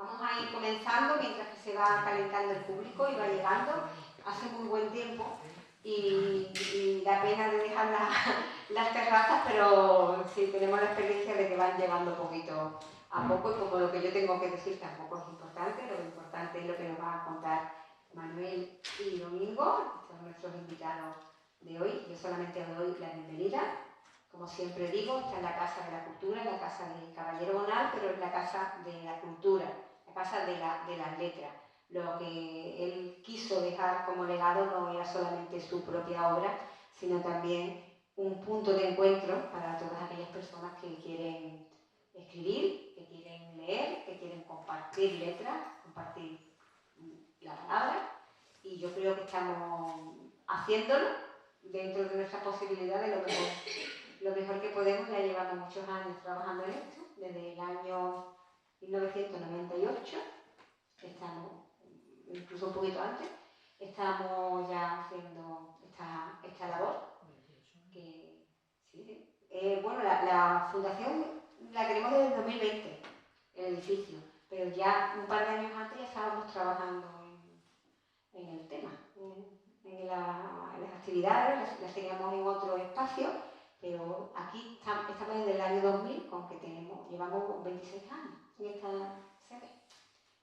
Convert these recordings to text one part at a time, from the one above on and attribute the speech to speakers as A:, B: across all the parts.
A: Vamos a ir comenzando mientras que se va calentando el público y va llegando. Hace muy buen tiempo y da pena de dejar las terrazas, pero sí tenemos la experiencia de que van llegando poquito a poco, y como lo que yo tengo que decir tampoco es importante, lo importante es lo que nos va a contar Manuel y Domingo, que son nuestros invitados de hoy. Yo solamente os doy la bienvenida. Como siempre digo, esta es la Casa de la Cultura, la Casa del Caballero Bonal, pero es la Casa de la Cultura, la Casa de las Letras. Lo que él quiso dejar como legado no era solamente su propia obra, sino también un punto de encuentro para todas aquellas personas que quieren escribir, que quieren leer, que quieren compartir letras, compartir la palabra, y yo creo que estamos haciéndolo dentro de nuestras posibilidades lo mejor que podemos. Ya llevamos muchos años trabajando en esto, desde el año 1998, estamos, incluso un poquito antes, estamos ya haciendo esta labor. Que, sí. Bueno, la fundación la tenemos desde el 2020, el edificio, pero ya un par de años antes ya estábamos trabajando en el tema, en las actividades, las teníamos en otro espacio, pero aquí estamos desde el año 2000, con que llevamos 26 años en esta sede,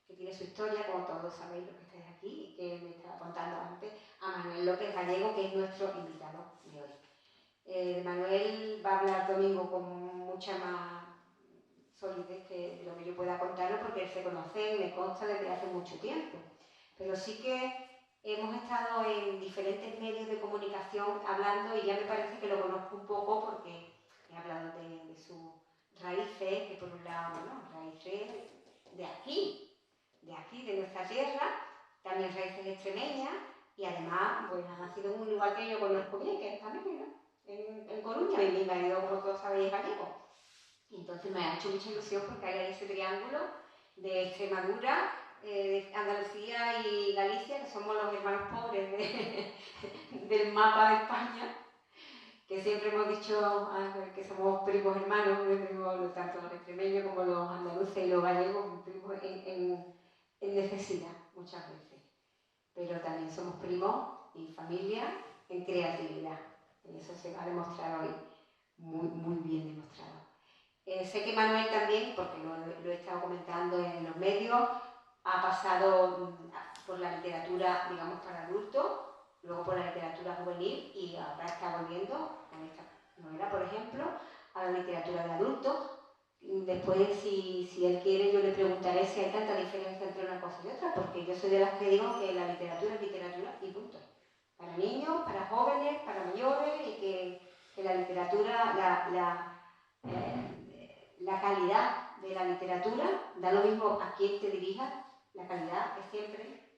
A: que tiene su historia, como todos sabéis los que estáis aquí, y que me estaba contando antes a Manuel López Gallego, que es nuestro invitado de hoy. Manuel va a hablar Domingo con mucha más solidez que lo que yo pueda contarlo, porque él se conoce y me consta desde hace mucho tiempo. Pero sí que hemos estado en diferentes medios de comunicación hablando, y ya me parece que lo conozco un poco porque he hablado de sus raíces, que por un lado, bueno, raíces de aquí, de nuestra tierra, también raíces extremeñas, y además, pues ha nacido en un lugar que yo conozco bien, que es también, ¿no? En Coruña, y mi marido, como todos sabéis, es gallego. Y entonces me ha hecho mucha ilusión porque hay ese triángulo de Extremadura, Andalucía y Galicia, que somos los hermanos pobres del mapa de España, que siempre hemos dicho que somos primos hermanos, tanto los extremeños como los andaluces y los gallegos, primos en necesidad muchas veces. Pero también somos primos y familia en creatividad. Y eso se va a demostrar hoy, muy, muy bien demostrado. Sé que Manuel también, porque lo he estado comentando en los medios, ha pasado por la literatura, digamos, para adultos, luego por la literatura juvenil, y ahora está volviendo, con esta novela, por ejemplo, a la literatura de adultos. Después, si él quiere, yo le preguntaré si hay tanta diferencia entre una cosa y otra, porque yo soy de las que digo que la literatura es literatura y punto. Para niños, para jóvenes, para mayores, y que la literatura, la calidad de la literatura, da lo mismo a quién te dirijas, la calidad es siempre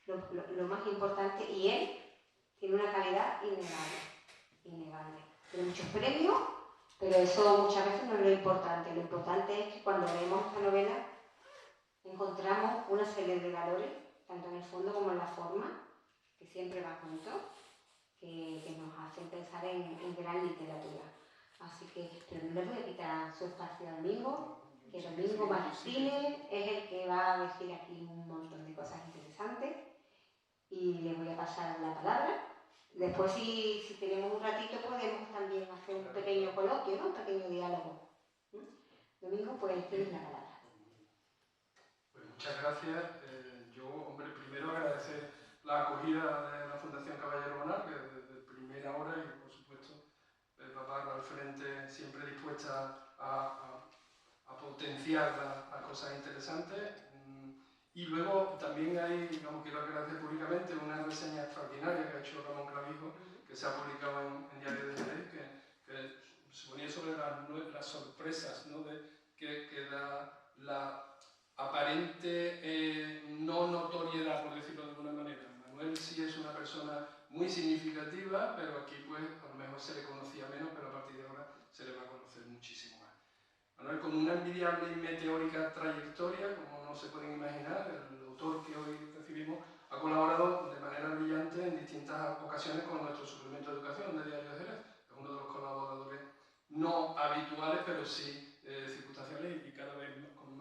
A: lo más importante, y él tiene una calidad innegable. Tiene muchos premios, pero eso muchas veces no es lo importante. Lo importante es que cuando leemos esta novela encontramos una serie de valores, tanto en el fondo como en la forma, que siempre van juntos, que nos hacen pensar en gran literatura. Así que, pero no les voy a quitar su espacio a Domingo, que Domingo Martínez es el que va a decir aquí un montón de cosas interesantes, y le voy a pasar la palabra. Después, si tenemos un ratito, podemos también hacer un pequeño coloquio, ¿no? Un pequeño diálogo. Domingo, pues tienes la palabra.
B: Pues muchas gracias. Yo, hombre, primero agradecer la acogida de la Fundación Caballero Bonal, que desde primera hora, y por supuesto Bárbara al frente, siempre dispuesta a potenciar las cosas interesantes. Y luego también hay, digamos, quiero agradecer públicamente una reseña extraordinaria que ha hecho Ramón Clavijo, que se ha publicado en Diario de Jerez, que se ponía sobre las sorpresas, ¿no?, que la aparente no notoriedad, por decirlo de alguna manera. Manuel sí es una persona muy significativa, pero aquí pues a lo mejor se le conocía menos, pero a partir de ahora se le va a conocer muchísimo más. Manuel, con una envidiable y meteórica trayectoria, como no se pueden imaginar, el autor que hoy recibimos ha colaborado de manera brillante en distintas ocasiones con nuestro suplemento de educación de Diario de Jerez. Es uno de los colaboradores no habituales, pero sí circunstanciales, y cada vez con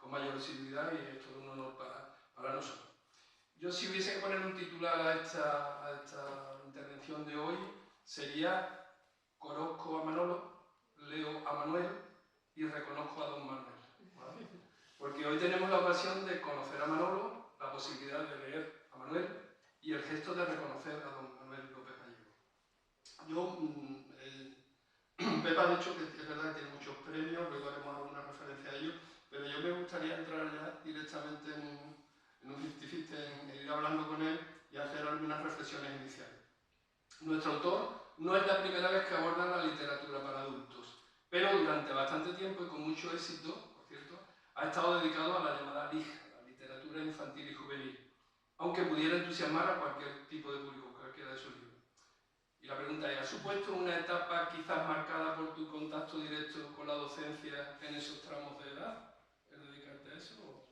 B: con mayor visibilidad y es todo un honor para nosotros. Yo, si hubiese que poner un titular a esta intervención de hoy, sería: conozco a Manolo, leo a Manuel y reconozco a don Manuel, ¿vale? Porque hoy tenemos la ocasión de conocer a Manolo, la posibilidad de leer a Manuel y el gesto de reconocer a don Manuel López Gallego. Pepa ha dicho que es verdad que tiene muchos premios, luego haremos alguna referencia a ellos, pero yo me gustaría entrar ya directamente en un 50-50, en ir hablando con él y hacer algunas reflexiones iniciales. Nuestro autor no es la primera vez que aborda la literatura para adultos, pero durante bastante tiempo y con mucho éxito, por cierto, ha estado dedicado a la llamada LIJ, la literatura infantil y juvenil, aunque pudiera entusiasmar a cualquier tipo de público, cualquiera de sus libros. Y la pregunta es: ¿ha supuesto una etapa quizás marcada por tu contacto directo con la docencia en esos tramos de edad, el dedicarte a eso?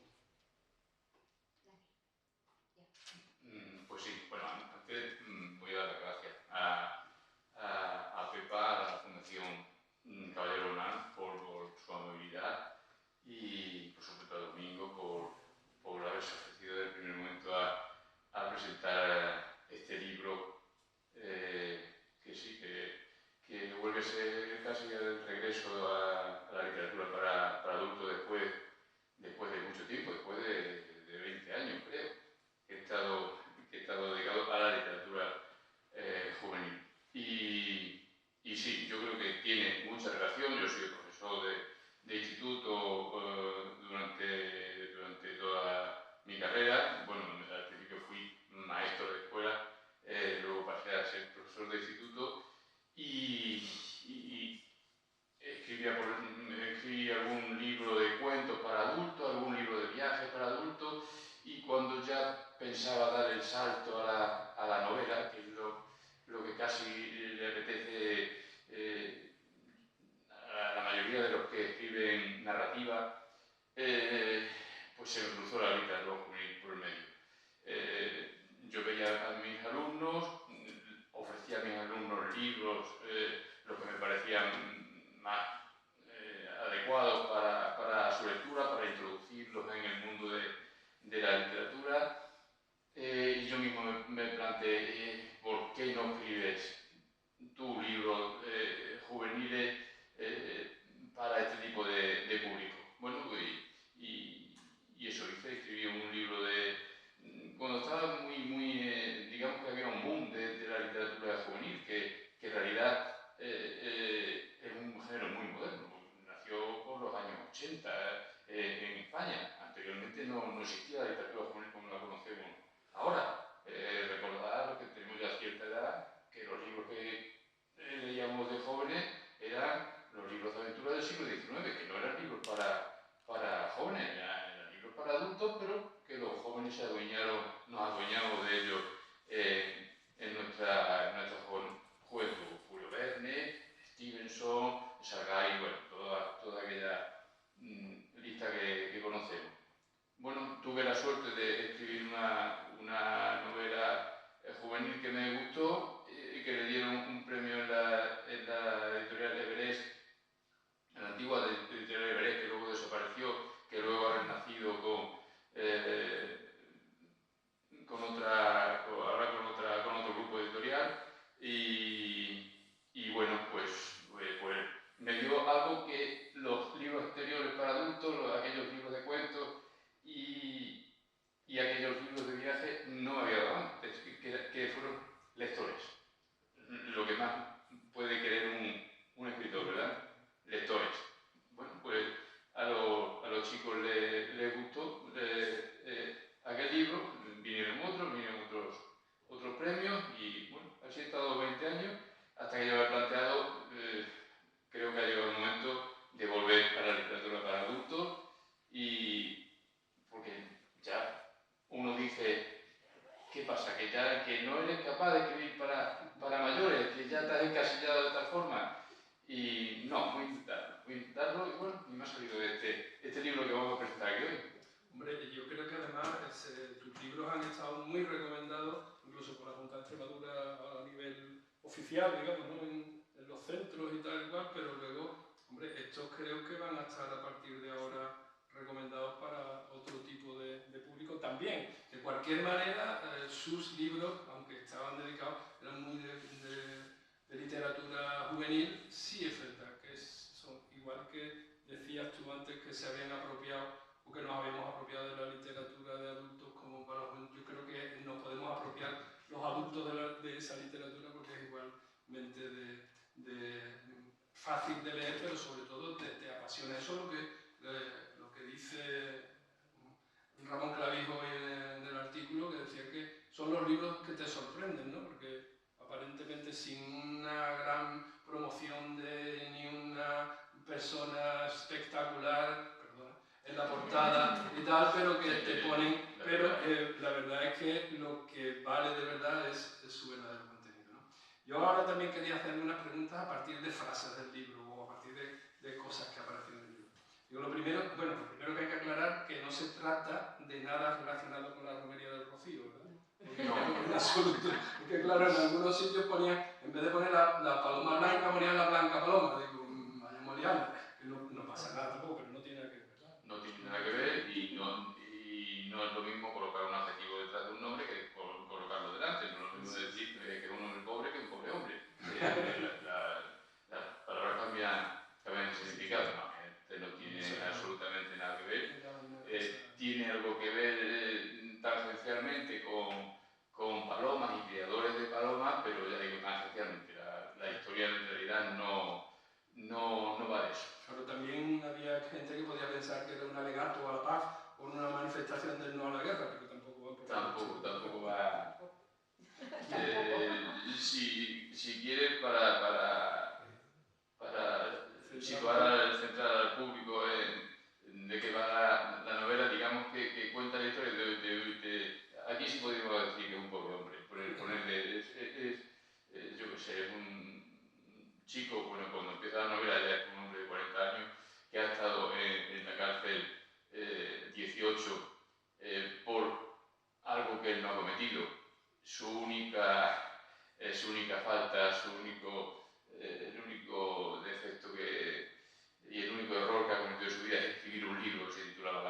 C: Pues sí, bueno, antes voy a dar las gracias a Pepa, a la Fundación Caballero Bonal, por su amabilidad y, por supuesto, a Domingo por haberse ofrecido desde el primer momento a presentar este libro, que sí, que vuelve a ser casi el regreso a la literatura para adultos después de mucho tiempo, después de 20 años, creo, que he estado dedicado a la literatura juvenil. Y sí, yo creo que tiene mucha relación. Yo soy profesor de instituto durante toda mi carrera. Bueno, al principio fui maestro de escuela, luego pasé a ser profesor de instituto y escribí algún libro de cuentos para adultos, algún libro de viajes para adultos, y cuando ya pensaba dar el salto a la novela, que es lo que casi le apetece a la mayoría de los que escriben narrativa, pues se me cruzó la literatura juvenil por el medio. Yo veía a mis alumnos, ofrecía a mis alumnos libros, los que me parecían más adecuados para su lectura, para introducirlos en el mundo de la literatura. Y yo mismo me planteé, ¿por qué no escribes tu libro juveniles para este tipo de público? Bueno, y eso hice. Escribí un libro cuando estaba digamos que había un boom de la literatura juvenil, que en realidad es un género muy moderno. Nació por los años 80 en España. Anteriormente no existía la literatura juvenil como la conocemos ahora. Recordar que tenemos ya cierta edad, que los libros que leíamos de jóvenes eran los libros de aventura del siglo XIX, que no eran libros para jóvenes, eran libros para adultos, pero que los jóvenes nos adueñamos de ellos en nuestra juventud. Julio Verne, Stevenson, Sargay, bueno, toda aquella lista que conocemos. Bueno, tuve la suerte de escribir una novela juvenil que me gustó, que le dieron un premio en la editorial Everest, en la antigua editorial Everest, que luego desapareció, que luego ha renacido con otro grupo editorial, y bueno, pues me dio algo que los libros exteriores para adultos, aquellos libros de cuentos y aquellos libros de viaje no había dado antes, que fueron lectores. Lo que más puede querer un escritor, ¿verdad? Lectores. Bueno, pues a los chicos les gustó aquel libro, vinieron otros premios, y bueno, así he estado 20 años, hasta que yo me he planteado, creo que ha llegado el momento de volver a la literatura para adultos, porque ya uno dice, ¿qué pasa? Que no eres capaz de escribir para mayores, que ya te has encasillado de tal forma. Y no, voy a intentarlo, y bueno, y me ha salido este libro que vamos a presentar aquí hoy.
B: Hombre, yo creo que además tus libros han estado muy recomendados, incluso por la Junta de Extremadura a nivel oficial, digamos, ¿no? en los centros y tal y cual, pero luego, hombre, estos creo que van a estar a partir de ahora recomendados para otro tipo de público también. De cualquier manera, sus libros, aunque estaban dedicados, eran muy de literatura juvenil. Sí es verdad que son igual que decías tú antes, que se habían apropiado o que nos habíamos apropiado de la literatura de adultos como para los jóvenes. Yo creo que nos podemos apropiar los adultos de esa literatura porque es igualmente fácil de leer, pero sobre todo te apasiona. Eso es lo que dice Ramón Clavijo hoy en el artículo, que decía que son los libros que te sorprenden, ¿no? Porque aparentemente sin una gran promoción de ni una persona espectacular, perdona, en la portada y tal, pero que te ponen, pero la verdad es que lo que vale de verdad es su verdadero contenido, ¿no? Yo ahora también quería hacerle unas preguntas a partir de frases del libro o a partir de cosas que aparecen en el libro. Digo, lo primero que hay que aclarar que no se trata de nada relacionado con la romería del Rocío, ¿verdad? Porque no, en absoluto. Porque claro, en algunos sitios ponían, en vez de poner la paloma blanca, ponían la blanca paloma. Digo, vayamos liando. No pasa nada tampoco, pero no tiene nada que ver, ¿verdad?
C: No tiene nada que ver y no es lo mismo colocar un adjetivo detrás de un nombre que colocarlo delante. No es lo mismo decir que es un hombre pobre que un pobre hombre. Las palabras cambian de significado. No tiene absolutamente nada que ver. Tiene algo que ver tangencialmente con palomas y criadores de palomas, pero ya digo tangencialmente. La historia en realidad no va de eso.
B: Pero también había gente que podía pensar que era un alegato a la paz o una manifestación del no a la guerra, pero tampoco va por
C: Tampoco va. Si quieres, para situar, centrar al público de qué va la novela, digamos que cuenta la historia aquí sí podríamos decir que es un pobre hombre, ponerle, yo qué sé, es un chico, bueno, cuando empieza la novela ya es un hombre de 40 años, que ha estado en la cárcel 18 por algo que él no ha cometido. Su única falta, el único defecto y el único error que ha cometido en su vida es escribir un libro que se titulaba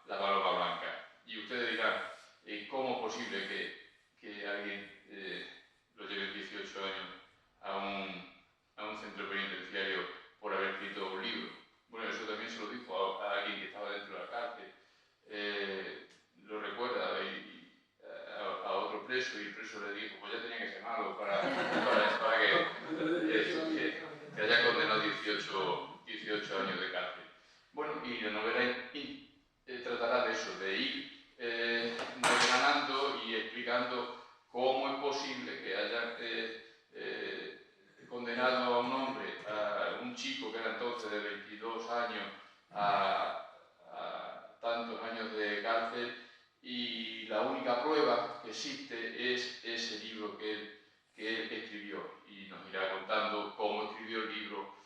C: La paloma blanca. Y ustedes dirán, ¿cómo es posible que alguien lo lleve 18 años a un centro penitenciario por haber escrito un libro? Bueno, eso también se lo dijo a alguien que estaba dentro de la cárcel. Lo recuerda a otro preso y el preso le dijo, pues ya tenía que ser malo para que haya condenado 18 años de cárcel. Bueno, y la novela tratará de eso, de ir desgranando y explicando cómo es posible que hayan condenado a un hombre, a un chico que era entonces de 22 años, a tantos años de cárcel, y la única prueba que existe es ese libro que él escribió, y nos irá contando cómo escribió el libro,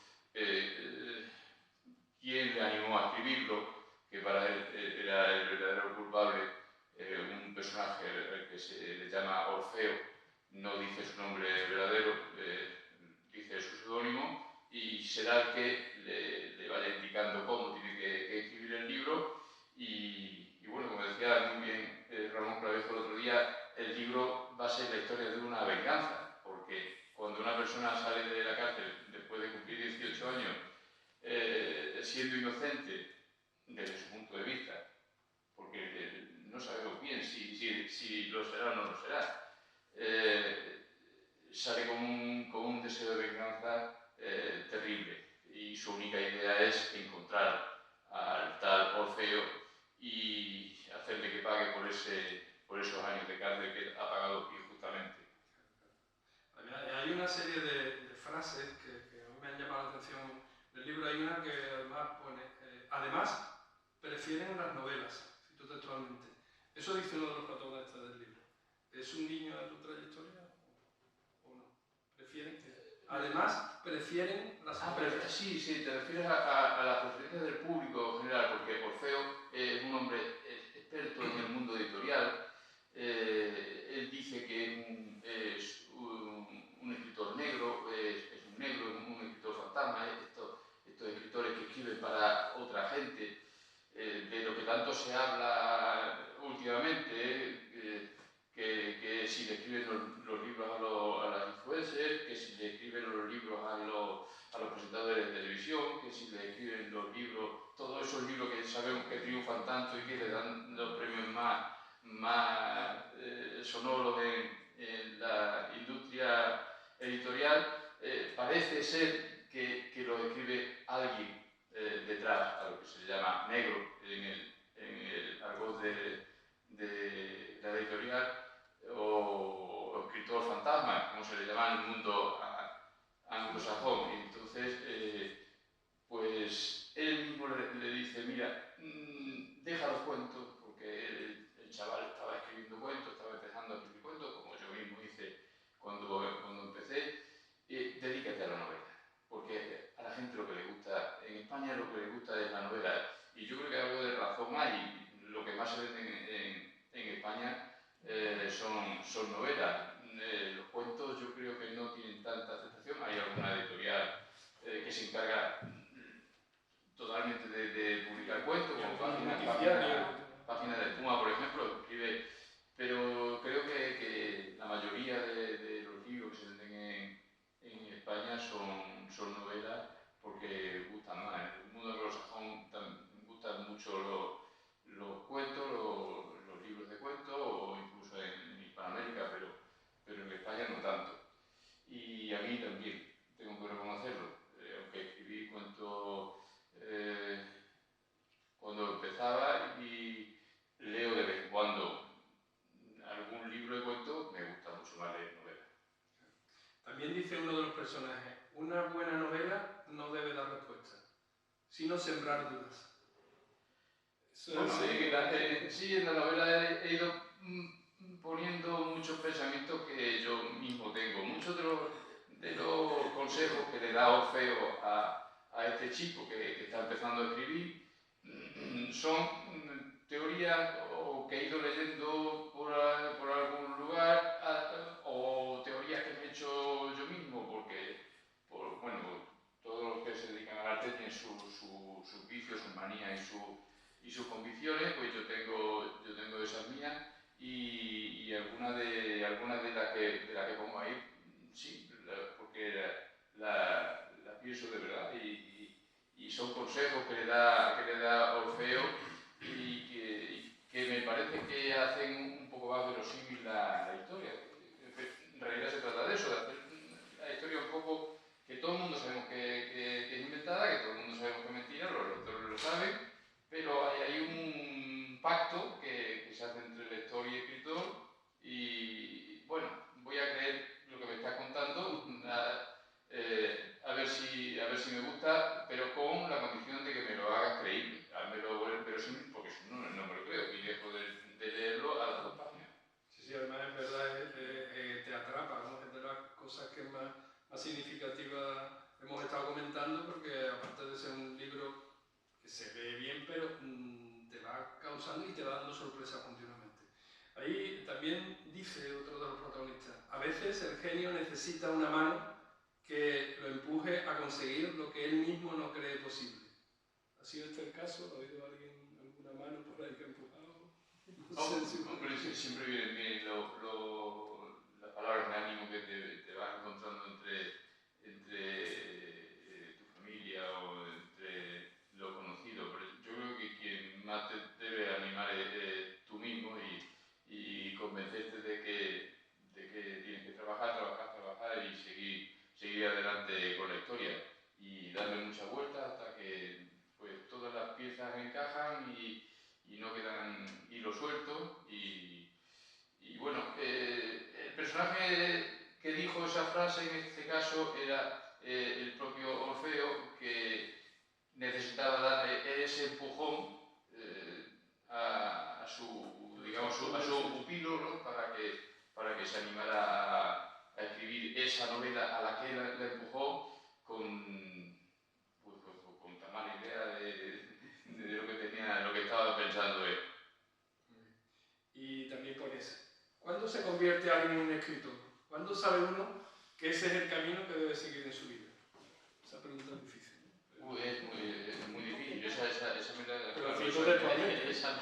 C: quién le animó a escribirlo, que para él era el verdadero culpable, un personaje que se le llama Orfeo, no dice su nombre verdadero, dice su seudónimo, y será el que le vaya indicando cómo tiene que escribir el libro. Y bueno, como decía muy bien Ramón Clavijo el otro día, el libro va a ser la historia de una venganza, porque cuando una persona sale de la cárcel después de cumplir 18 años, siendo inocente desde su punto de vista, porque no sabemos bien si lo será o no lo será, sale con un deseo de venganza terrible, y su única idea es encontrar al tal Orfeo y hacerle que pague por esos años de cárcel que ha pagado injustamente.
B: Hay una serie de frases que a mí me han llamado la atención del libro. Hay una que además pone, además prefieren las novelas, cito textualmente. Eso dice uno de los protagonistas del libro. ¿Es un guiño a tu trayectoria o no? ¿Prefieren? Además prefieren las novelas.
C: Sí, te refieres a las preferencias del público en general, porque Orfeo es un hombre experto en el mundo editorial. Él dice que es un escritor negro, es un negro, un escritor fantasma. Estos escritores que escriben para otra gente, últimamente que si le escriben los libros a las influencers, que si le escriben los libros a los presentadores de televisión, que si le escriben los libros, todos esos libros que sabemos que triunfan tanto y que le dan los premios más sonoros en la industria editorial, parece ser que lo escribe alguien detrás, a lo que se llama negro en el argot de la editorial, o escritor fantasma, como se le llama en el mundo anglosajón. Entonces, pues él mismo le dice, mira, deja los cuentos, porque el chaval estaba escribiendo cuentos, estaba empezando a escribir cuentos, como yo mismo hice cuando empecé, dedícate a la novela, porque a la gente lo que le gusta, en España lo que le gusta es la novela, y yo creo que algo de razón hay. Lo que más se vende en España son novelas. Los cuentos yo creo que no tienen tanta aceptación. Hay alguna editorial que se encarga totalmente de publicar cuentos, como Página de Puma, por ejemplo, escribe, pero creo que la mayoría de los libros que se venden en España son novelas, porque gustan más. En el mundo anglosajón gustan mucho los cuentos, los libros de cuentos, o incluso en Hispanoamérica, pero en España no tanto. Y a mí también, tengo que reconocerlo, aunque escribí cuentos cuando empezaba, y leo de vez en cuando algún libro de cuentos, me gusta mucho más leer novelas.
B: También dice uno de los personajes, una buena novela no debe dar respuesta, sino sembrar dudas.
C: Bueno, sí, en la novela he ido poniendo muchos pensamientos que yo mismo tengo. Muchos de los consejos que le da Orfeo a este chico que está empezando a escribir son teorías o que he ido leyendo por algún lugar, o teorías que me he hecho yo mismo, porque bueno, todos los que se dedican al arte tienen sus vicios, sus manías y sus convicciones. Pues yo tengo esas mías, y algunas de las que pongo ahí, sí, porque la pienso de verdad, y son consejos que le da Orfeo, y que me parece que hacen un poco más verosímil la historia. En realidad se trata de eso, de hacer la historia un poco que todo el mundo sabemos que es inventada, que todo el mundo sabemos que es mentira, los lectores lo saben, pero hay un pacto que se hace entre lector y escritor, y bueno, voy a creer lo que me estás contando, a ver si me gusta, pero con la condición de que me lo hagas creíble, pero sí, porque si no, no me lo creo, y dejo de leerlo a las 2 páginas.
B: Sí, además es verdad, te atrapa, ¿no? Es de las cosas que más significativas hemos estado comentando, porque aparte de ser un libro que se lee bien, pero te va causando y te va dando sorpresas continuamente. Ahí también dice otro de los protagonistas, a veces el genio necesita una mano que lo empuje a conseguir lo que él mismo no cree posible. ¿Ha sido este el caso? ¿Ha habido alguna mano por ahí que ha empujado?
C: Hombre, siempre vienen bien las palabras de ánimo que te vas encontrando entre tu familia o entre lo conocido, pero yo creo que quien más te debe animar es tú mismo, y convencerte de que tienes que trabajar y seguir adelante con la historia, y darle muchas vueltas hasta que pues todas las piezas encajan y no quedan hilos sueltos, y bueno, el personaje que dijo esa frase en este caso era el propio Orfeo, que necesitaba darle ese empujón a su pupilo, ¿no? para que se animara a escribir esa novela a la que él le empujó con tan mala idea de lo que estaba pensando él.
B: Y también pones, ¿cuándo se convierte alguien en un escritor? ¿Cuándo sabe uno que ese es el camino que debe seguir en su vida? Esa pregunta es difícil.
C: Es muy difícil. Esa me la...
B: Pero esa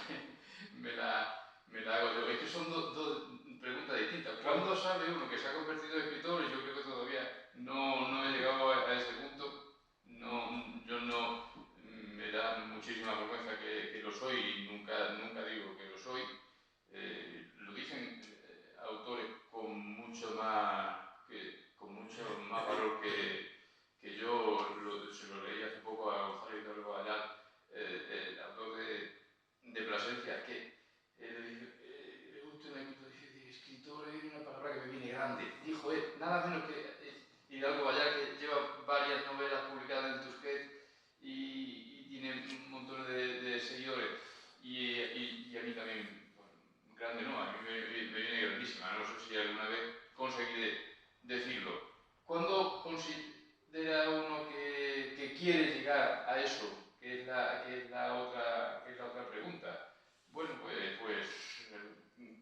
C: grande no, a mí me viene grandísima, no sé si alguna vez conseguiré decirlo. ¿Cuándo considera uno que quiere llegar a eso? Que es la otra pregunta. Bueno, pues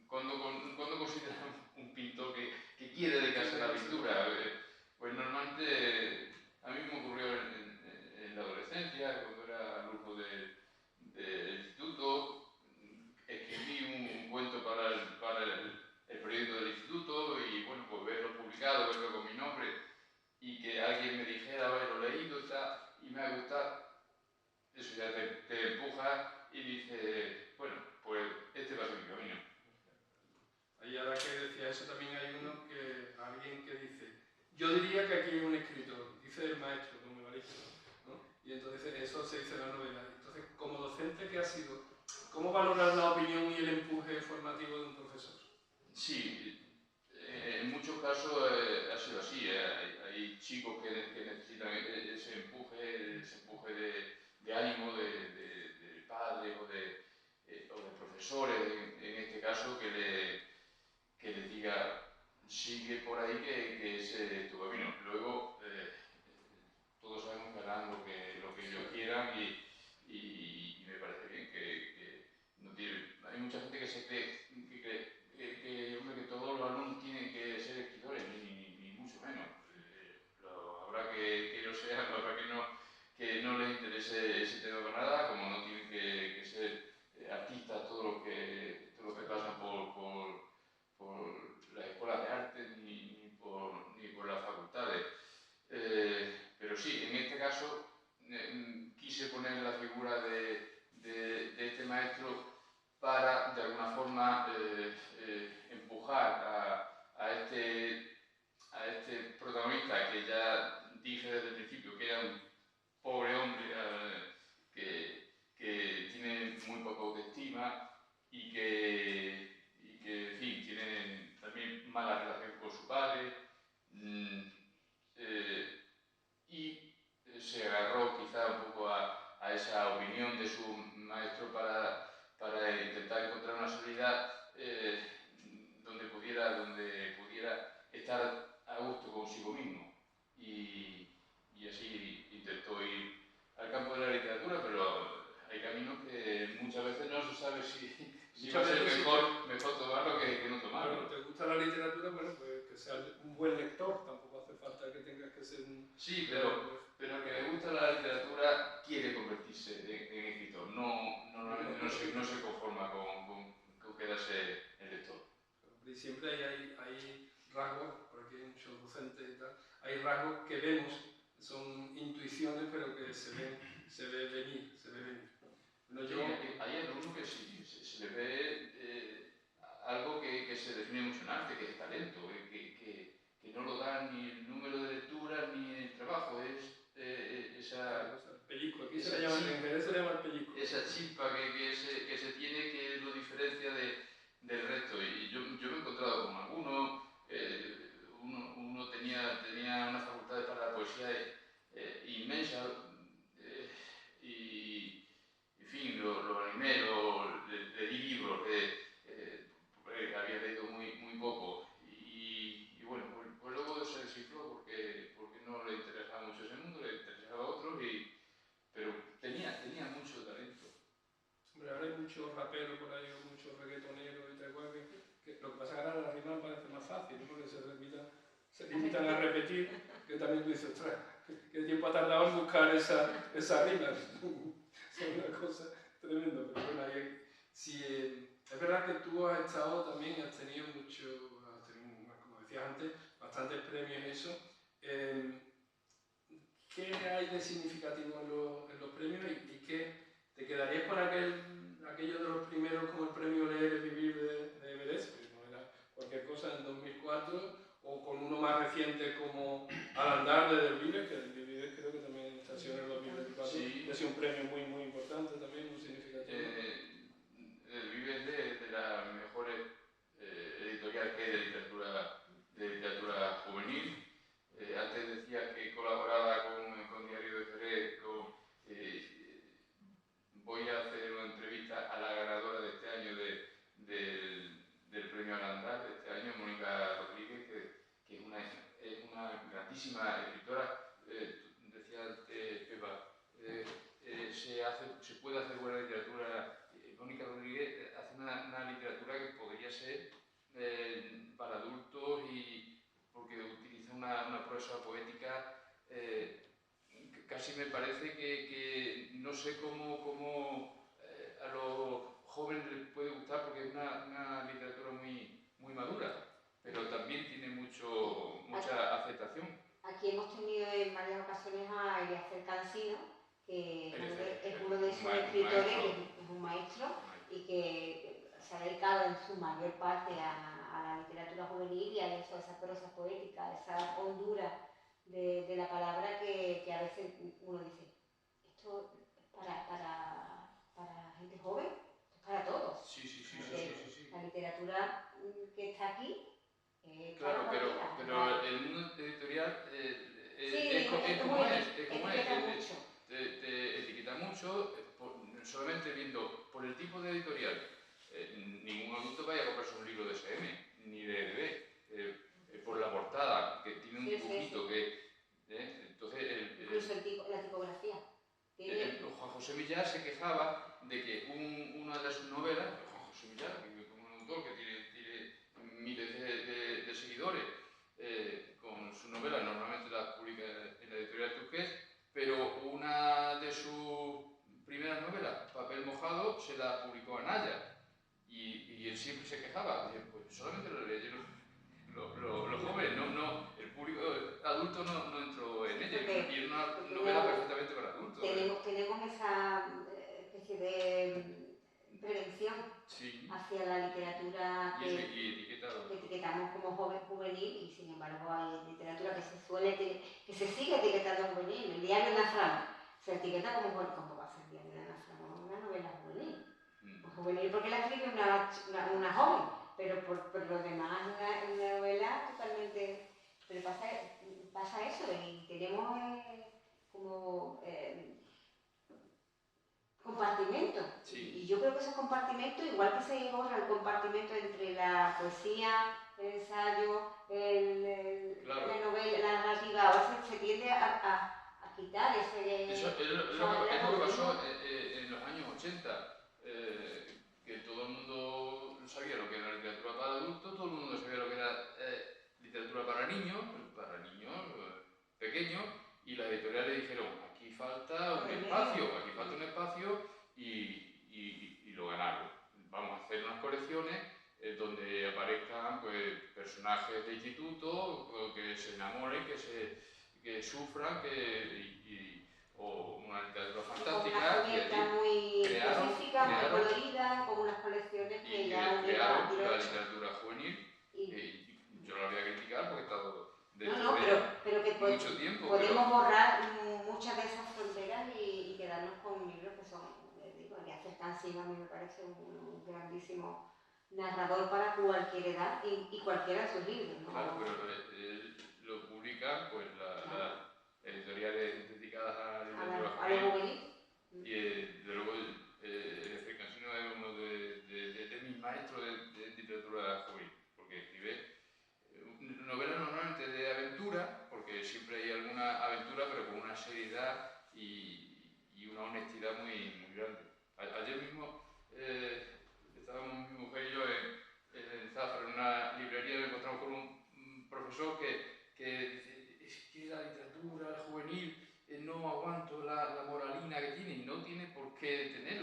C: ¿cuándo considera un pintor que quiere dedicarse a la pintura? Pues normalmente a mí me ocurrió en la adolescencia, cuando era alumno del instituto, escribí un cuento para el periódico del instituto y bueno, pues verlo publicado, verlo con mi nombre y que alguien me dijera, lo he leído y me ha gustado, eso ya te empuja y dice, bueno, pues este va a ser mi camino.
B: Ahí ahora que decía eso también hay alguien que dice, yo diría que aquí hay un escritor, dice el maestro, no me parece, ¿no? Y entonces eso se dice en la novela. Entonces, como docente, ¿qué ha sido? ¿Cómo valorar la opinión y el empuje formativo de un profesor?
C: Sí, en muchos casos ha sido así. Hay chicos que necesitan ese empuje de ánimo de padres o de profesores, en este caso, que le diga sigue por ahí que ese es tu camino. Luego, todos sabemos que harán lo que ellos quieran y me parece bien que no tiene... Hay mucha gente que se cree hombre, que todos los alumnos tienen que ser escritores, ni mucho menos. Habrá que lo sean, habrá que no les interese ese tema para nada, como no tienen que ser artistas todos los que pasan por las escuelas de arte ni por las facultades. Pero sí, en este caso quise poner la figura de este maestro para, de alguna forma, empujar a este protagonista que ya dije desde el principio que era un pobre hombre que tiene muy poca autoestima y que, en fin, tiene también mala relación con su padre y se agarró quizá un poco a esa opinión de su maestro para intentar encontrar una salida donde pudiera estar a gusto consigo mismo y así intentó ir al campo de la literatura, pero hay caminos que muchas veces no se sabe si va a ser mejor tomarlo que no tomarlo.
B: Bueno, te gusta la literatura, bueno, pues que seas un buen lector, tampoco hace falta que tengas que ser un...
C: Sí, pero el que le gusta la literatura quiere convertirse en escritor, normalmente no se conforma con quedarse en lector.
B: Y siempre hay rasgos, por aquí hay muchos docentes y tal, hay rasgos que vemos, son intuiciones, pero que se ve venir.
C: No, hay alumnos que sí, se le ve algo que se define mucho en arte, que es talento, que no lo da ni el número de lecturas ni el trabajo, es esa...
B: Película, aquí se llama, en inglés se llama película.
C: Esa chispa que se tiene que lo diferencia del resto. Y yo me he encontrado con algunos, uno tenía una facultad para la poesía inmensa y, en fin, lo animé, le di libros, había leído muy poco y bueno, pues luego se desinfló porque no le interesaba mucho ese mundo, le interesaba a otros, pero tenía mucho talento.
B: Hombre, ahora hay muchos raperos por ahí, o muchos reggaetoneros y tal cual, que lo que pasa es que ahora la rima parece más fácil, ¿no? Porque se limitan a repetir, que también tú dices, ostras, qué tiempo ha tardado en buscar esa rima. Es una cosa tremenda, pero bueno, es verdad que tú has estado también, has tenido, como decías antes, bastantes premios en eso. ¿Qué hay de significativo en los premios y qué te quedarías con aquello de los primeros como el premio Leer es Vivir de Everest, que no era cualquier cosa en 2004, o con uno más reciente como Al andar de Delvives, que Delvives creo que también está en el 2024,
C: sí.
B: Ha sido un premio muy importante también, muy significativo.
C: Delvives es de las mejores editoriales que hay de literatura juvenil. Antes decía que colaboraba con Diario de Jerez, voy a hacer una entrevista a la ganadora de este año de ser para adultos, y porque utiliza una prosa poética, casi me parece que no sé cómo a los jóvenes les puede gustar, porque es una literatura muy madura, pero también tiene mucha aceptación.
A: Aquí hemos tenido en varias ocasiones a Eliezer Cansino, que es uno de sus escritores, es un maestro, y que se ha dedicado en su mayor parte a la literatura juvenil y a eso, esa prosa poética, esa hondura de la palabra que a veces uno dice, esto es para gente joven, esto es para todos.
C: Sí.
A: La literatura que está aquí,
C: claro, pero el mundo editorial es como es. Te etiqueta mucho, solamente viendo por el tipo de editorial. Ningún adulto vaya a comprarse un libro de SM, ni de EDB, por la portada, que tiene un dibujito que... entonces,
A: incluso la tipografía.
C: Juan José Millar se quejaba de que una de sus novelas, Juan José Millar, como un autor que tiene miles de seguidores, con sus novelas normalmente las publica en la editorial Turqués, pero una de sus primeras novelas, Papel mojado, se la publicó en Naya, y él siempre se quejaba, pues solamente lo leyeron los jóvenes, el público adulto no entró en ella, y es una novela perfectamente para adultos.
A: Tenemos esa especie de prevención hacia la literatura que etiquetamos como juvenil, y sin embargo hay literatura que se sigue etiquetando juvenil. El diario Nazramo se etiqueta como juvenil. ¿Cómo va a ser el diario de Nazramo una novela juvenil? Juvenil porque la escribe una joven, pero por lo demás es una novela totalmente... Pero pasa eso, y tenemos como compartimentos. Y yo creo que esos compartimentos, igual que se borra el compartimento entre la poesía, el ensayo, la novela, la narrativa, ahora se tiende a quitar ese...
C: Eso es lo que pasó en los años 80, que todo el mundo sabía lo que era literatura para adultos, todo el mundo sabía lo que era literatura para niños pequeños, y las editoriales dijeron, aquí falta un espacio, y lo ganaron. Vamos a hacer unas colecciones donde aparezcan pues, personajes de instituto que se enamoren, que sufran, o una literatura fantástica.
A: Con una muy específica, muy colorida, con unas colecciones que ya
C: crearon la literatura juvenil. Yo no la voy a criticar porque he estado
A: pero que
C: mucho tiempo.
A: Podemos borrar muchas de esas fronteras y quedarnos con libros que son, digo, Eliezer Cansino a mí me parece un grandísimo narrador para cualquier edad y cualquiera de sus libros, ¿no?
C: Claro, pero lo publican pues las editoriales dedicadas a literatura juvenil. Y desde luego Eliezer Cansino es uno de mis maestros de literatura juvenil, porque escribe novelas normalmente de aventura, porque siempre hay alguna aventura, pero con una seriedad y una honestidad muy grande. Ayer mismo estábamos mi mujer y yo en Zafra, en una librería, y nos encontramos con un profesor que dice, es que la literatura juvenil no aguanto la moralina que tiene, y no tiene por qué tenerla.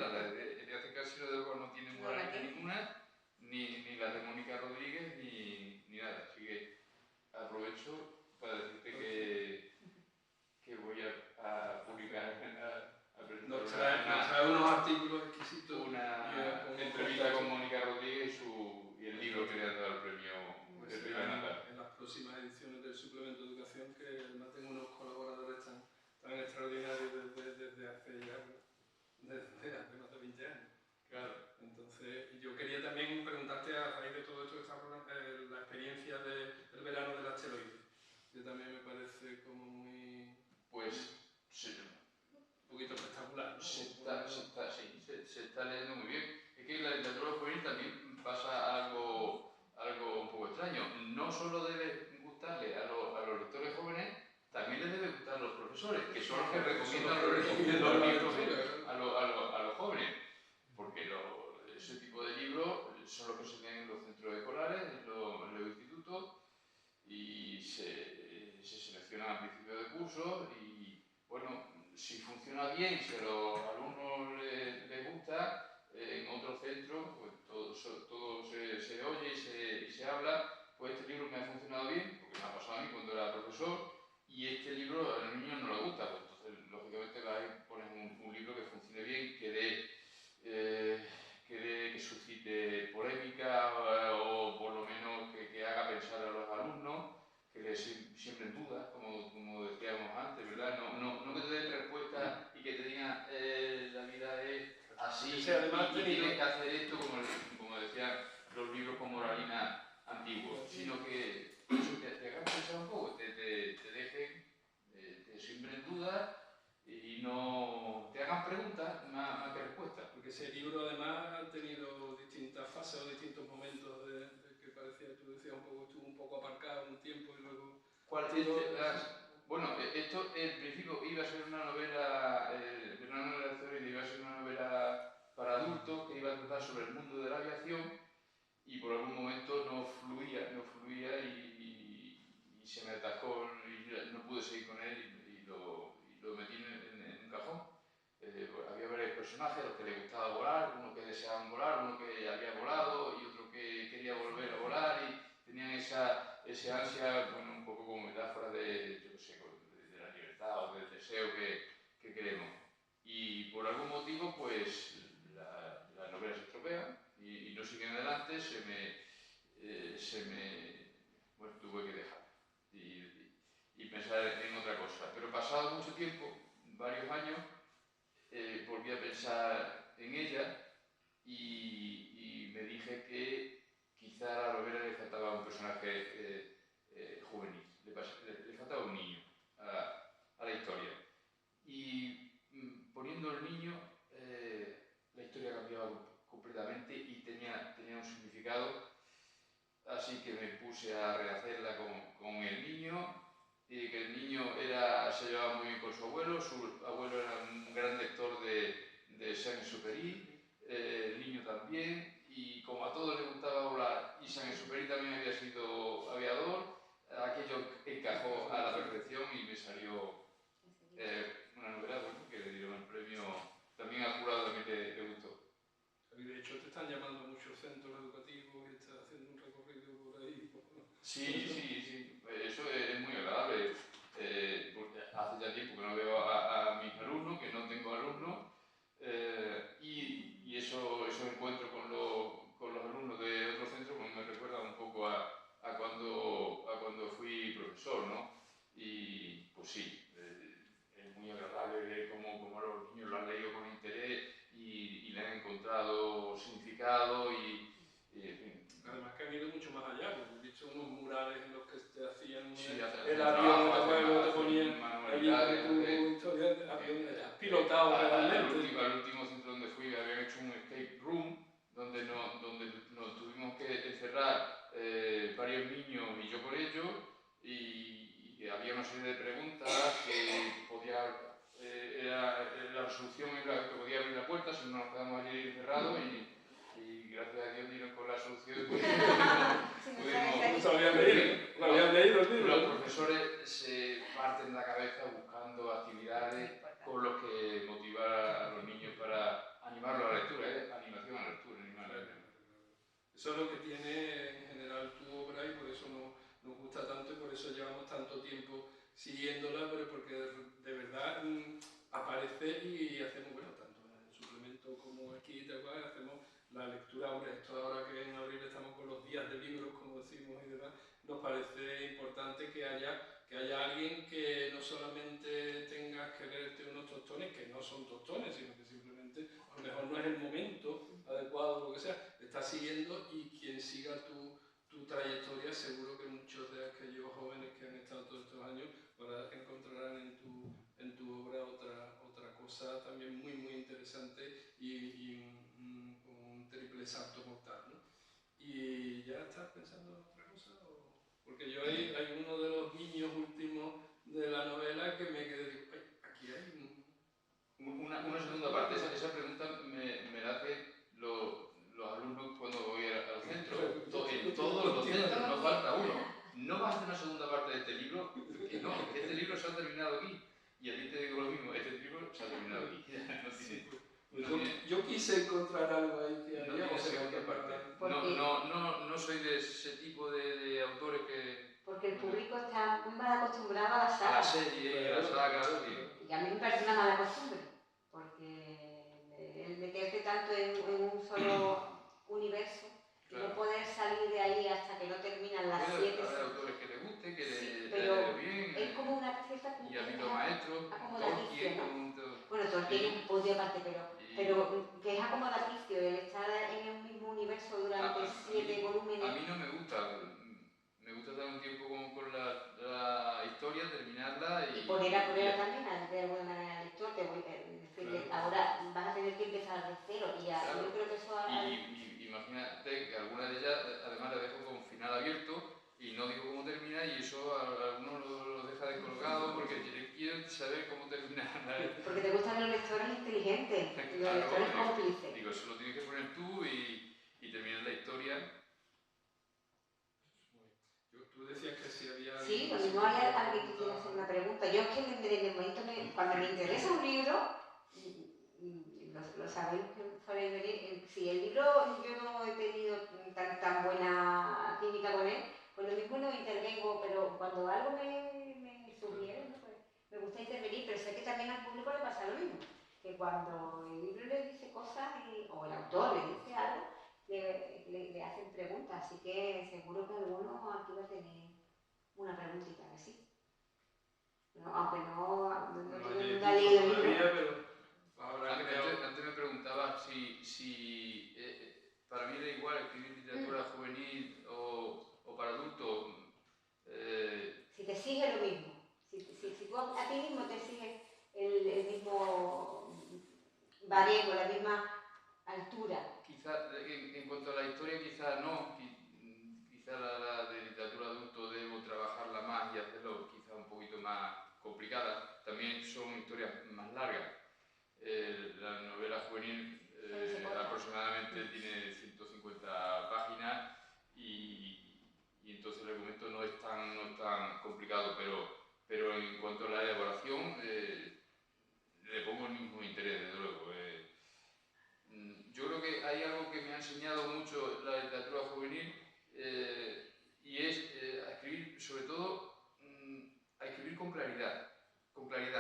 C: cursos y, bueno, si funciona bien, si a los alumnos les gusta, en otros centros pues todo se oye y se habla. Pues este libro me ha funcionado bien, porque me ha pasado a mí cuando era profesor, y este libro a los niños no les gusta, pues entonces lógicamente pones un libro que funcione bien, que suscite polémica o por lo menos que haga pensar a los alumnos, que les siembren dudas, como decíamos antes, ¿verdad? No que te den respuesta y que te digan la vida es así y tienes que hacer esto, como decían los libros con moralina antiguos, sino que te hagan pensar un poco, te dejen, te siembren dudas y no te hagan preguntas más que respuestas.
B: Porque ese libro además ha tenido distintas fases o distintos momentos de que parecía, tú decías un poco, estuvo un poco aparcado un tiempo y luego...
C: Bueno, esto en principio iba a ser una novela de historia, iba a ser una novela para adultos que iba a tratar sobre el mundo de la aviación y por algún momento no fluía y se me atascó y no pude seguir con él y lo metí en un cajón. Había varios personajes a los que les gustaba volar, uno que deseaban volar, uno que había volado y otro que quería volver a volar y tenían ese ansia, bueno, un poco como metáfora de, yo qué sé, de la libertad o del deseo que queremos. Y por algún motivo, pues, la novela se estropea y no siguen adelante, bueno, tuve que dejar y pensar en otra cosa. Pero pasado mucho tiempo, varios años, volví a pensar en ella y me dije que quizá a la novela le faltaba un personaje juvenil, le faltaba un niño a la historia. Y poniendo el niño, la historia cambiaba completamente y tenía un significado, así que me puse a rehacerla con el niño, y que el niño se llevaba muy bien con su abuelo era un gran lector de Saint-Exupéry, el niño también, y como a todos les gustaba volar y Saint-Exupéry también había sido aviador, aquello encajó a la perfección y me salió una novela, bueno, que le dieron el premio, también al jurado también le gustó.
B: Y de hecho te están llamando a muchos centros educativos y estás haciendo un recorrido por ahí.
C: Sí, eso es muy agradable, porque hace ya tiempo que no veo a mis alumnos, que no tengo alumnos, y esos encuentros con los alumnos de otros centros pues me recuerdan un poco a cuando fui profesor, ¿no? Y pues sí, es muy agradable ver cómo los niños lo han leído con interés y le han encontrado significado y en fin.
B: Además que han ido mucho más allá, porque he visto unos murales en los que te hacían
C: el
B: avión, te ponían tu historia de avión pilotado realmente.
C: Al último centro donde fui habían hecho un escape room donde nos tuvimos que encerrar varios niños y yo con ellos y había una serie de preguntas que la resolución era que podía abrir la puerta si no nos quedamos allí encerrados y gracias a Dios dieron con la solución.
B: Habían leído el libro.
C: Los profesores se parten la cabeza buscando actividades con los que motivar a los niños para animarlos a la lectura, animación a la lectura.
B: Eso es lo que tiene en general tu obra y por eso nos gusta tanto y por eso llevamos tanto tiempo siguiéndola, pero porque de verdad aparece y hacemos, bueno, tanto en el suplemento como aquí, hacemos la lectura, hombre, esto ahora que en abril estamos con los días de libros, como decimos y demás, nos parece importante que haya alguien que no solamente tengas que leerte unos tostones, que no son tostones, sino que simplemente a lo mejor no es el momento adecuado, lo que sea, te está siguiendo y quien siga tu trayectoria, seguro que muchos de aquellos jóvenes que han estado todos estos años encontrarán en tu obra otra cosa también muy, muy interesante y un triple salto mortal, ¿no? ¿Y ya estás pensando en otra cosa? Porque yo hay uno de los guiños últimos de la novela que me quedé, digo, aquí hay
C: una segunda parte. Esa pregunta me la hacen los alumnos cuando voy al centro. En todos los centros, no falta uno. ¿No vas a hacer una segunda parte de este libro? No, es que este libro se ha terminado aquí. Y a ti te digo lo mismo, este libro se ha terminado aquí. No tiene,
B: yo quise encontrar algo ahí que
C: no
B: había,
C: tiene
B: o sea,
C: segunda parte. No soy de ese tipo de autores que...
A: Porque el público está muy mal acostumbrado a la saga.
C: A la serie y a la saga.
A: Y a mí me parece una mala costumbre, porque el meterte tanto en un solo universo y no poder salir de ahí hasta que no terminan las 7.
C: Puede haber autores que les guste, que
A: sí,
C: les
A: pero
C: haya bien.
A: es como una cierta...
C: Y ha habido maestros,
A: acomodaticio,
C: Tolkien...
A: Bueno, Tolkien es un punto de aparte, pero que es acomodaticio el estar en un mismo universo durante 7 volúmenes.
C: A mí no me gusta. Me gusta estar un tiempo con la historia, terminarla y
A: poner a prueba también de alguna manera al lector. Decirle, ahora vas a tener que empezar de cero y ya.
C: Claro.
A: Yo creo que eso...
C: Imagínate que alguna de ellas, además, la dejo con final abierto y no digo cómo termina, y eso a algunos lo deja descolgado porque quieren saber cómo termina.
A: Porque te gustan los lectores inteligentes, los lectores cómplices.
C: Digo, eso lo tienes que poner tú y terminar la historia.
B: Tú decías que si había...
A: Sí, lo mismo hay alguien que quiere hacer una pregunta. Yo es que desde el momento cuando me interesa un libro, lo sabéis que soléis venir, si el libro yo no he tenido tan buena química con él, pues lo mismo no intervengo, pero cuando algo me sugiere, ¿no? Pues me gusta intervenir, pero sé que también al público le pasa lo mismo, que cuando el libro le dice cosas o el autor le dice algo, le hacen preguntas, así que seguro que alguno aquí va a tener una preguntita, que sí. No, aunque no tengo nunca leído el libro.
C: Antes me preguntaba si para mí era igual escribir literatura juvenil o para adultos.
A: Si te sigue lo mismo, si tú a ti mismo te sigues el mismo baremo, la misma altura.
C: Quizá, en cuanto a la historia, quizá no. Quizá la de literatura adulto debo trabajarla más y hacerlo quizá un poquito más complicada. También son historias más largas. La novela juvenil aproximadamente tiene 150 páginas y entonces el argumento no es tan complicado, pero en cuanto a la elaboración le pongo el mismo interés, desde luego. Yo creo que hay algo que me ha enseñado mucho la literatura juvenil y es a escribir, sobre todo, a escribir con claridad,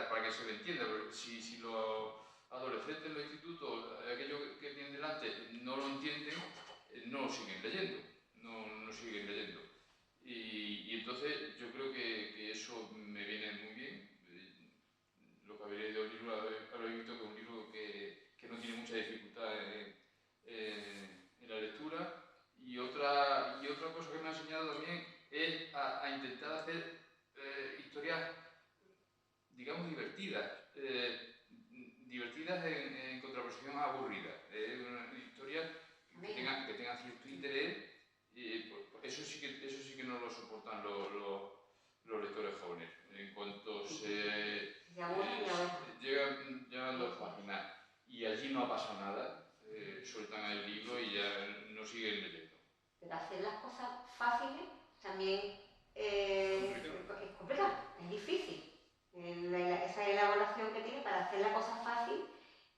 C: para que se le entienda, porque si los adolescentes, los institutos, aquellos que tienen delante no lo entienden, no lo siguen leyendo, no siguen leyendo. Y entonces yo creo que eso me viene muy bien. Lo que habéis leído el libro, habéis visto que es un libro que no tiene mucha dificultad en la lectura. Y otra cosa que me ha enseñado también es a intentar hacer historias, digamos, divertidas. Divertidas en contraposición a aburridas. Una historia que tenga cierto interés. Eso sí que no lo soportan los lectores jóvenes. En cuanto llegan 2 páginas y allí no ha pasado nada, sueltan el libro y ya no siguen leyendo.
A: Pero hacer las cosas fáciles también es complicado, es difícil. Esa elaboración que tiene para hacer la cosa fácil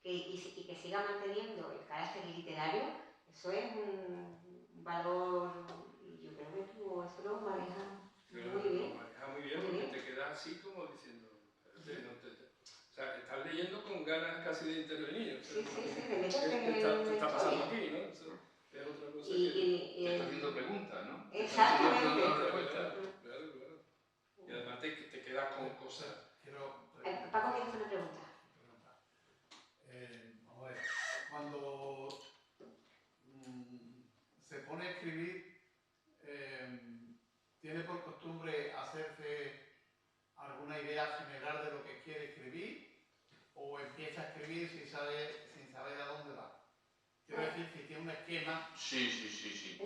A: y que siga manteniendo el carácter literario, eso es un valor, y yo creo que tú eso lo manejas muy bien.
B: Lo manejas muy bien porque te quedas así como diciendo, o sea, estás leyendo con ganas casi de intervenir. O sea,
A: sí, de meterte
B: ¿Qué está pasando aquí, no? Eso es otra cosa
C: te está haciendo preguntas, ¿no?
A: Exactamente.
B: Claro. Y además te quedas con cosas.
A: Paco, ¿quieres hacer una pregunta?
D: Vamos a ver, cuando se pone a escribir, ¿tiene por costumbre hacerse alguna idea general de lo que quiere escribir? ¿O empieza a escribir sin saber a dónde va? Quiero decir, si tiene un esquema...
C: Sí.
A: Eso
C: Sí,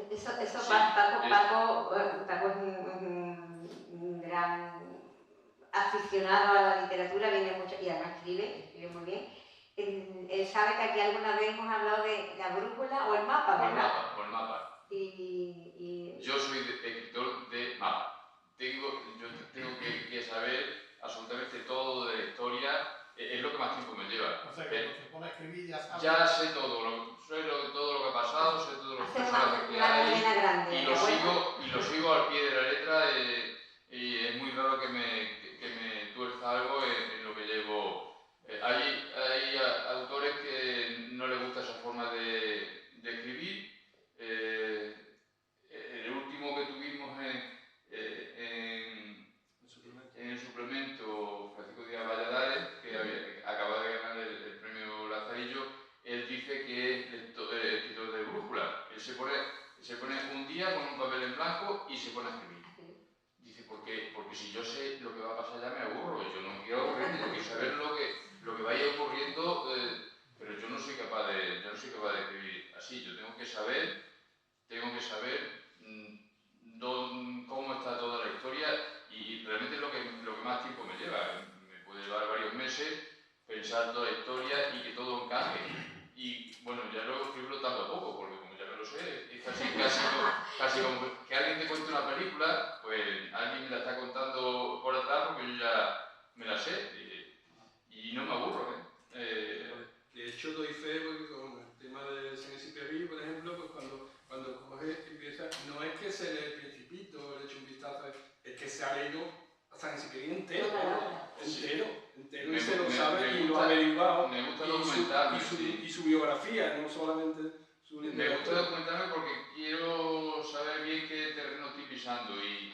A: Paco es un gran aficionado a la literatura, viene mucho y además escribe muy bien. Él sabe que aquí alguna vez hemos hablado de la brújula o el mapa, ¿verdad?
C: O el mapa. Yo soy escritor de mapa. Yo tengo que saber
A: hacer
C: personajes que
A: una
C: hay,
A: novela grande.
C: y lo sigo al pie de la letra, y es muy raro que me tuerza algo en lo que llevo. Hay autores que no les gusta esa forma de escribir. El último que tuvimos en el suplemento, Francisco Díaz Valladares, que acaba de ganar el premio Lazarillo, él dice que es escritor de brújula. Él se pone un día con un papel en blanco y se pone a escribir. Dice, porque si yo sé lo que va a pasar ya me aburro, yo no quiero aburrirme, yo quiero saber lo que vaya ocurriendo, pero yo no soy capaz de escribir así. Yo tengo que saber cómo está toda la historia, y realmente es lo que más tiempo me lleva. Me puede llevar varios meses pensar toda la historia y que todo encaje. Y bueno, ya luego escribirlo tarda poco, porque como ya me lo sé, es casi como que alguien te cuente una película, pues alguien me la está contando por atrás porque yo ya me la sé, y no me aburro,
B: De hecho, doy fe porque con el tema de Saint-Exupéry, por ejemplo, pues cuando coge, empieza, no es que se lee el Principito, le eche un vistazo, es que se ha leído a Saint-Exupéry entero, y se lo sabe y lo ha averiguado.
C: Me gusta documentarme,
B: y su biografía, no solamente su
C: literatura. Me gusta documentarme porque quiero saber bien qué terreno estoy pisando, y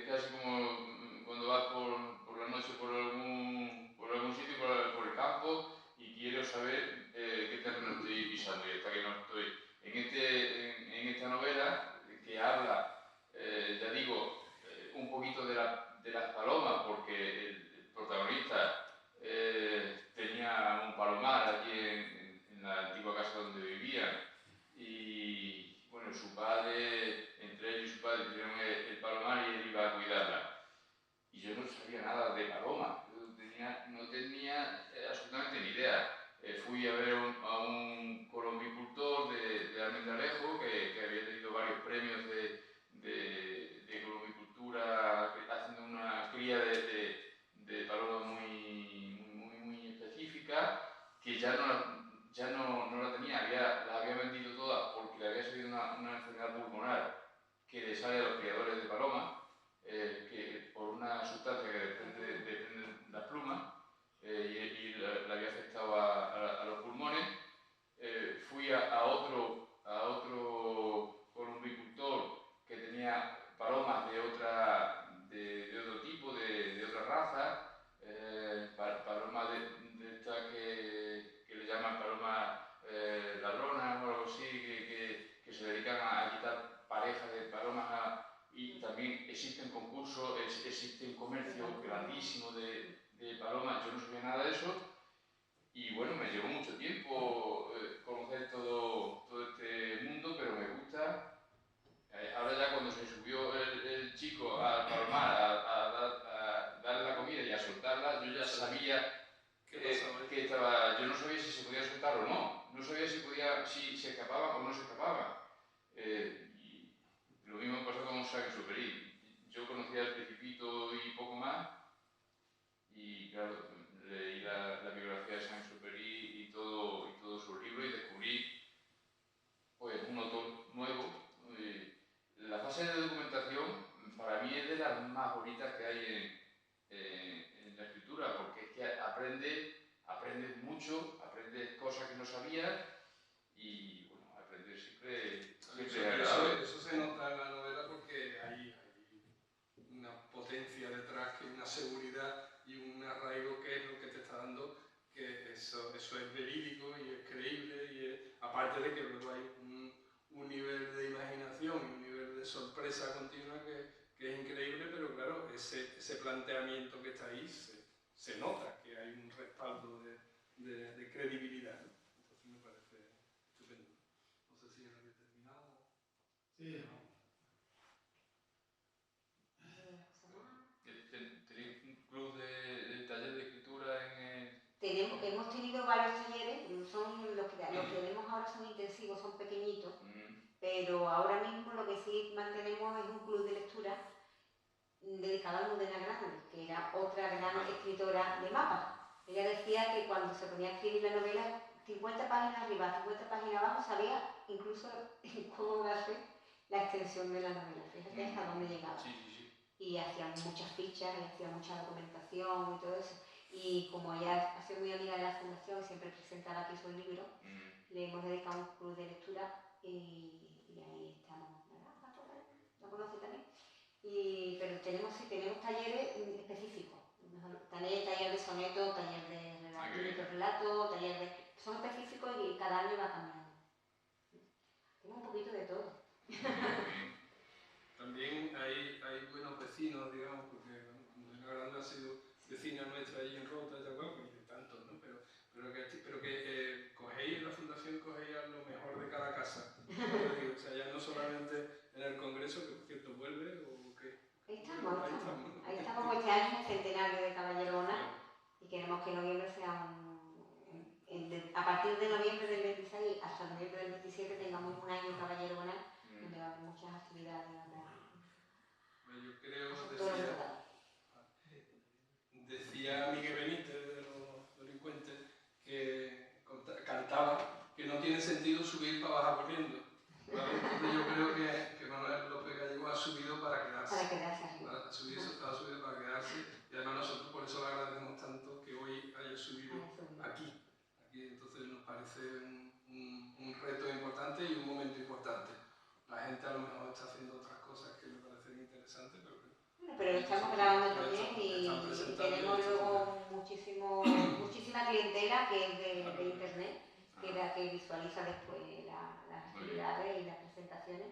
C: casi como cuando vas por la noche por algún sitio, por el campo, y quiero saber qué terreno estoy pisando, y hasta que no estoy en esta novela que habla, ya digo, un poquito de las palomas, porque el protagonista tenía un palomar allí en la antigua casa donde vivían, y bueno, su padre, entre ellos y su padre, tuvieron el palomar y él iba a cuidarla. Y yo no sabía nada de paloma, yo no tenía absolutamente ni idea. Fui a ver a un colombicultor de Almendralejo que había tenido varios premios de colombicultura, haciendo una cría de paloma muy específica, que ya no la tenía, las había vendido todas porque le había salido una enfermedad pulmonar que le sale a los criadores de paloma, que por una sustancia que depende de las plumas, y le había afectado a los pulmones. Fui a otro columbicultor que tenía palomas de otro tipo, de otra raza, palomas de estas que le llaman palomas ladronas o algo así, que se dedican a quitar parejas de palomas, y también existen concursos, existe un comercio grandísimo de palomas. Yo no sabía nada de eso, y bueno, me llevó mucho tiempo conocer todo este mundo, pero me gusta. Ahora ya cuando se subió el chico al palomar a darle la comida y a soltarla, yo ya sabía que estaba. Yo no sabía si se podía soltar o no sabía si se escapaba o no se escapaba. Y lo mismo pasó con Saint-Exupéry. Yo conocía El Principito y poco más, y claro, leí la biografía de Saint-Exupéry y todo su libro, y descubrí pues un autor nuevo. La fase de documentación para mí es de las más bonitas que hay en la escritura, porque es que aprendes mucho, aprendes cosas que no sabías, y bueno, aprender siempre es agradable.
B: Eso se nota en la novela porque hay una potencia detrás, una seguridad y un arraigo que es lo que te está dando, que eso es verídico y es creíble, y aparte de que luego hay un nivel de imaginación y un nivel de sorpresa continua que es increíble, pero claro, ese planteamiento que está ahí se nota que hay un respaldo de credibilidad, ¿no? Entonces me parece estupendo. No sé si había terminado.
D: Sí, ¿no?
C: ¿Tenéis un club de taller de escritura
A: Hemos tenido varios talleres, los que tenemos ahora son intensivos, son pequeñitos, pero ahora mismo lo que sí mantenemos es un club de lectura dedicado a Almudena Grandes, que era otra gran escritora de mapas. Ella decía que cuando se ponía a escribir la novela 50 páginas arriba, 50 páginas abajo, sabía incluso cómo hacer la extensión de la novela. Fíjate hasta dónde llegaba.
C: Sí, sí, sí.
A: Y hacía muchas fichas, y hacía mucha documentación y todo eso. Y como ella ha sido muy amiga de la fundación y siempre presentaba aquí su libro, le hemos dedicado un club de lectura y ahí estamos, ¿verdad? ¿La conoce también? Pero tenemos talleres específicos. Taller de soneto, taller de relato, son específicos y cada año va cambiando. Tengo un poquito de todo.
B: También hay buenos vecinos, digamos, porque Elena Grande ha sido vecina nuestra allí en Rota, y de tantos, ¿no? Pero que cogéis en la fundación, cogéis a lo mejor de cada casa. O sea, ya no solamente en el congreso, que por cierto vuelve, o qué.
A: Ahí estamos, pues este año es el centenario de Caballero Bonal y queremos que noviembre sea a partir de noviembre del 26 hasta noviembre del 27 tengamos un año Caballero Bonal donde va a haber muchas actividades.
B: Yo creo, decía Miguel Benítez de los delincuentes que cantaba que no tiene sentido subir para bajar corriendo. ¿Vale? Entonces yo creo que Manuel López Gallego ha subido para quedarse.
A: Para quedarse aquí.
B: Ha subido para quedarse y además nosotros por eso le agradecemos tanto que hoy haya subido aquí. Entonces nos parece un reto importante y un momento importante. La gente a lo mejor está haciendo otras cosas que me parecen interesantes,
A: pero lo estamos grabando también y tenemos luego muchísima clientela que es de internet, que visualiza después las actividades y las presentaciones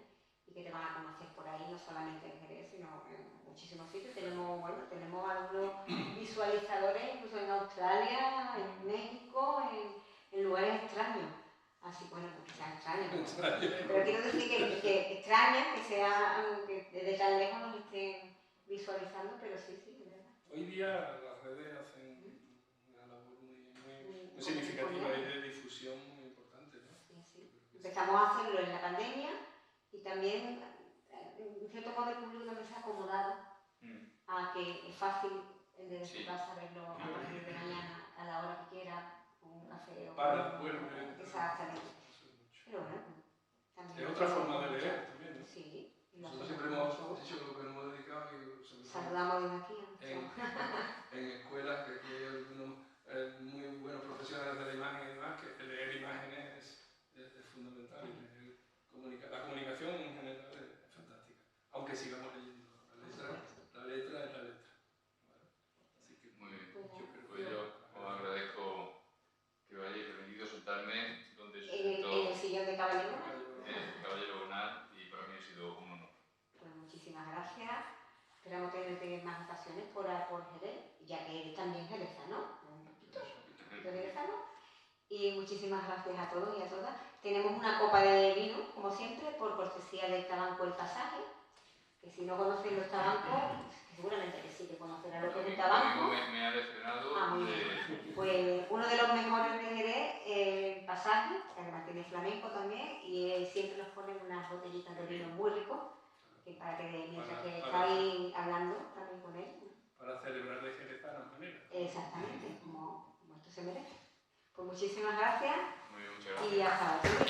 A: y que te van a conocer por ahí, no solamente en Jerez, sino en muchísimos sitios. Tenemos algunos visualizadores incluso en Australia, en México, en lugares extraños. Así, bueno, que sean extraños. Pero quiero decir que extrañas, que desde tan lejos nos estén visualizando, pero sí, es verdad.
B: Hoy día las redes hacen una labor muy significativa y de difusión muy importante, ¿no?
A: Sí. Empezamos a hacerlo en la pandemia y también, en cierto modo, el público también se ha acomodado a que es fácil desde su casa verlo a partir de mañana, a la hora que quiera, con un café o
B: para
A: exactamente. Pero bueno, también
B: es otra forma de leer también, ¿no?
A: Sí.
B: Nosotros siempre hemos dicho lo que nos hemos dedicado y
A: saludamos desde aquí.
B: En escuelas que aquí hay algunos muy buenos profesionales de la imagen y demás, que leer imágenes es fundamental y la comunicación en general es fantástica, aunque sigamos leyendo la letra es la letra. ¿Vale? Así que
C: muy bien, yo os agradezco que os hayáis permitido sentarme donde
A: en el sillón de Caballero
C: Bonal y para mí ha sido un honor.
A: Pues muchísimas gracias. Esperamos tenerte más ocasiones por Jerez, ya que eres también jerezano, un poquito jerezano. Y muchísimas gracias a todos y a todas. Tenemos una copa de vino, como siempre, por cortesía del Tabanco El Pasaje, que si no conocen los tabancos, seguramente que sí que conocerán lo que es el tabanco.
C: Me ha decepcionado.
A: Pues uno de los mejores de Jerez, El Pasaje, que además tiene flamenco también, y siempre nos ponen unas botellitas de vino muy ricos, para que mientras que estáis hablando también con él.
B: Para celebrar de jerezana manera.
A: Exactamente, como esto se merece. Pues muchísimas gracias.
C: Muy bien, muchas gracias.
A: Y hasta luego.